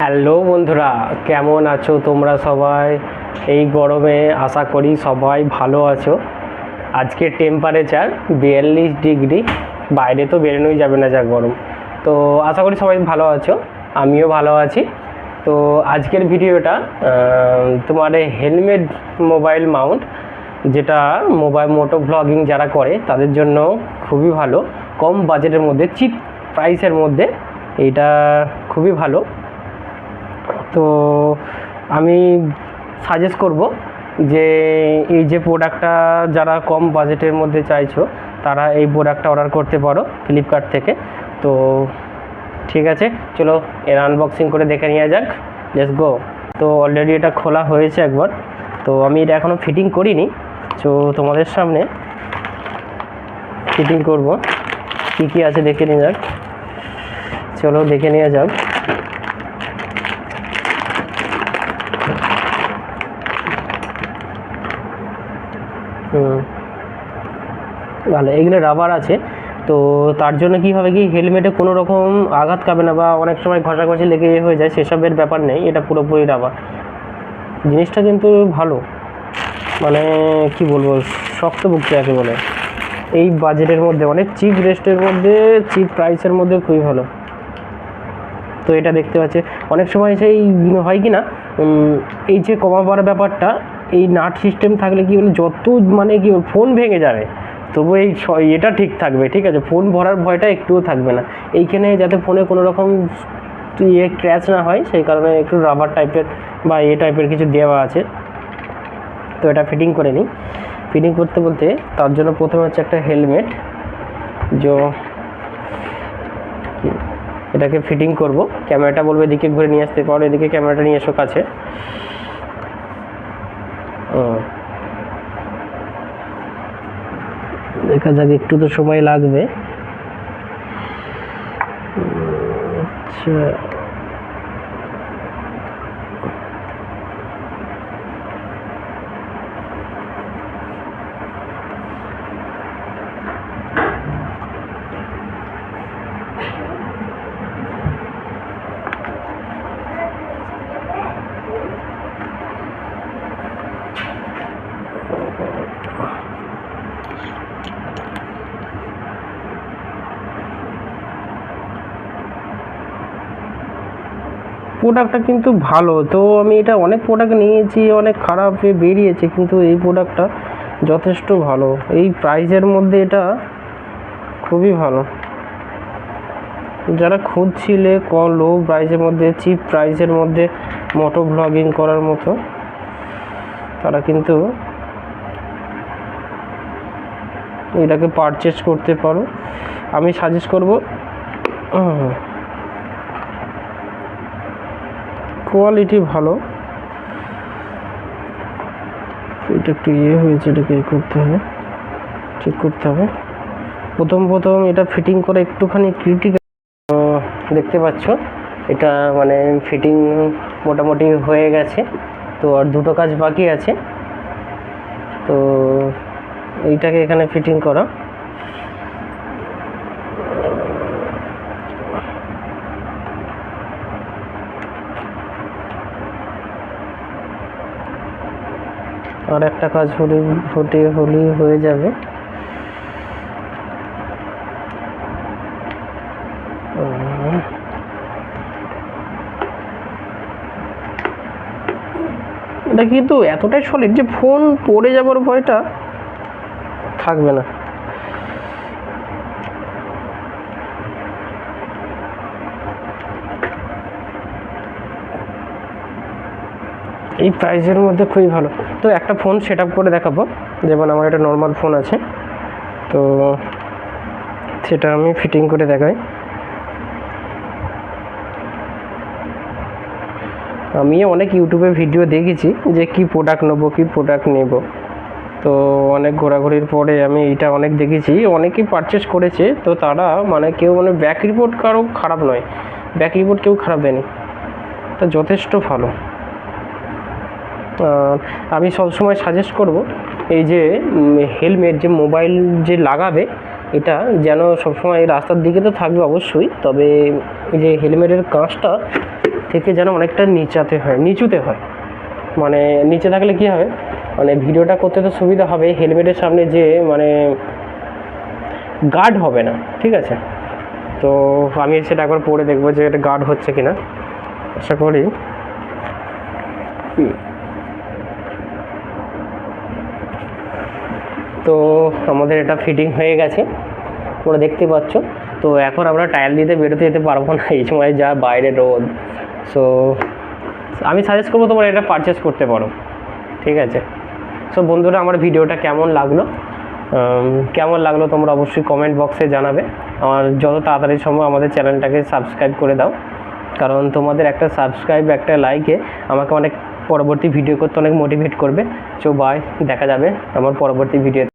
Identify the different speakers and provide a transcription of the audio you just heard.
Speaker 1: Hello বন্ধুরা, কেমন আছো তোমরা সবাই? এই গরমে আশা করি সবাই ভালো আছো। আজকে টেম্পারেচার 42 ডিগ্রি, বাইরে তো বেরোনোই যাবে না, যা গরম। তো আশা করি সবাই ভালো আছো, আমিও ভালো আছি। তো আজকের ভিডিওটা তোমার হেলমেট মোবাইল মাউন্ট, যেটা মোটো ভ্লগিং যারা করে তাদের জন্য খুবই ভালো। কম বাজেটের মধ্যে, চিপ প্রাইসের মধ্যে এইটা খুবই ভালো। তো আমি সাজেস্ট করব যে এই যে প্রোডাক্টটা যারা কম বাজেটের মধ্যে চাইছো তারা এই প্রোডাক্টটা অর্ডার করতে পারো ফ্লিপকার্ট থেকে। তো ঠিক আছে, চলো এর আনবক্সিং করে দেখে নেওয়া যাক। Let's go. তো অলরেডি এটা খোলা হয়েছে একবার, তো আমি এটা এখনও ফিটিং করিনি। তো তোমাদের সামনে ফিটিং করব, কী কী আছে দেখে নেওয়া যাক। চলো দেখে নেওয়া যাক। ভালো, এগুলো রাবার আছে, তো তার জন্য কী হবে কি হেলমেটে কোনো রকম আঘাত খাবে না বা অনেক সময় ঘষাঘষি লেগে হয়ে যায়, সেসবের ব্যাপার নেই। এটা পুরোপুরি রাবার। জিনিসটা কিন্তু ভালো, মানে কি বলবো, শক্তপোক্ত যাকে বলে। এই বাজেটের মধ্যে অনেক চিপ রেস্টের মধ্যে, চিপ প্রাইসের মধ্যে খুবই ভালো। তো এটা দেখতে পাচ্ছি অনেক সময় সেই হয় কি না, এই যে কমাবার ব্যাপারটা, এই নাট সিস্টেম থাকলে কি বলে যত মানে কি ফোন ভেঙে যাবে, তবু এই এটা ঠিক থাকবে, ঠিক আছে, ফোন ভরার ভয়টা একটুও থাকবে না। এইখানে যাতে ফোনে কোনো রকম ক্র্যাচ না হয়, সেই কারণে একটু রাবার টাইপের বা টাইপের কিছু দেওয়া আছে। তো এটা ফিটিং করে নিই। ফিটিং করতে বলতে তার জন্য প্রথমে হচ্ছে একটা হেলমেট, এটাকে ফিটিং করব। ক্যামেরাটা বলবে এদিকে ঘুরে নিয়ে আসতে, পারো এদিকে ক্যামেরাটা নিয়ে এসো কাছে। দেখা যাক, একটু তো সময় লাগবে। আচ্ছা, প্রোডাক্টটা কিন্তু ভালো। তো আমি এটা অনেক প্রোডাক্ট নিয়েছি, অনেক খারাপ বেরিয়েছে, কিন্তু এই প্রোডাক্টটা যথেষ্ট ভালো। এই প্রাইসের মধ্যে এটা খুবই ভালো। যারা খুঁজছিলে লো প্রাইসের মধ্যে, চিপ প্রাইসের মধ্যে মোটো ব্লগিং করার মতো, তারা কিন্তু এটাকে পারচেস করতে পারো। আমি সাজেস্ট করব। কোয়ালিটি ভালো। এটা একটু হয়েছে, এটাকে করতে হবে, ঠিক করতে হবে। প্রথম এটা ফিটিং করে একটুখানি ক্রিটিক্যাল। দেখতে পাচ্ছ এটা মানে ফিটিং মোটামুটি হয়ে গেছে। তো আর দুটো কাজ বাকি আছে। তো এইটাকে এখানে ফিটিং করা। আর একটা কাজ হলেই হয়ে যাবে। এটা কিন্তু এতটাই সলিড যে ফোন পড়ে যাবার ভয়টা থাকবে না। এই প্রাইসের মধ্যে খুবই ভালো। তো একটা ফোন সেট আপ করে দেখাবো, যেমন আমার একটা নর্মাল ফোন আছে, তো সেটা আমি ফিটিং করে দেখাই। আমি অনেক ইউটিউবে ভিডিও দেখেছি যে কি প্রোডাক্ট নেবো। তো অনেক ঘোরাঘুরির পরে আমি এটা অনেক দেখেছি, অনেকেই পারচেস করেছে। তো তারা মানে কেউ মানে ব্যাক রিপোর্ট কারো খারাপ নয়, ব্যাক রিপোর্ট কেউ খারাপ দেয়নি, তা যথেষ্ট ভালো। আমি সবসময় সাজেস্ট করব এই যে হেলমেট যে মোবাইল যে লাগাবে, এটা যেন সবসময় রাস্তার দিকে তো থাকবে অবশ্যই, তবে এই যে হেলমেটের কাঁচটা থেকে যেন অনেকটা নিচুতে হয়, মানে নিচে থাকলে কী হবে, মানে ভিডিওটা করতে তো সুবিধা হবে, হেলমেটের সামনে যে মানে গার্ড হবে না, ঠিক আছে। তো আমি সেটা একবার পরে দেখবো যে এটা গার্ড হচ্ছে কিনা, আশা করি। তো আমাদের এটা ফিটিং হয়ে গেছে, তোমরা দেখতে পাচ্ছ। তো এখন আমরা টায়ার দিতে বেরোতে যেতে পারবো না, এই সময় যা বাইরে রোদ। সো আমি সাজেস্ট করবো তোমরা এটা পারচেস করতে পারো, ঠিক আছে। সো বন্ধুরা, আমার ভিডিওটা কেমন লাগলো তোমরা অবশ্যই কমেন্ট বক্সে জানাবে। আর যত তাড়াতাড়ি সম্ভব আমাদের চ্যানেলটাকে সাবস্ক্রাইব করে দাও, কারণ তোমাদের একটা সাবস্ক্রাইব, একটা লাইকে আমাকে অনেক পরবর্তী ভিডিও করতে অনেক মোটিভেট করবে। সো বাই, দেখা যাবে আমার পরবর্তী ভিডিও।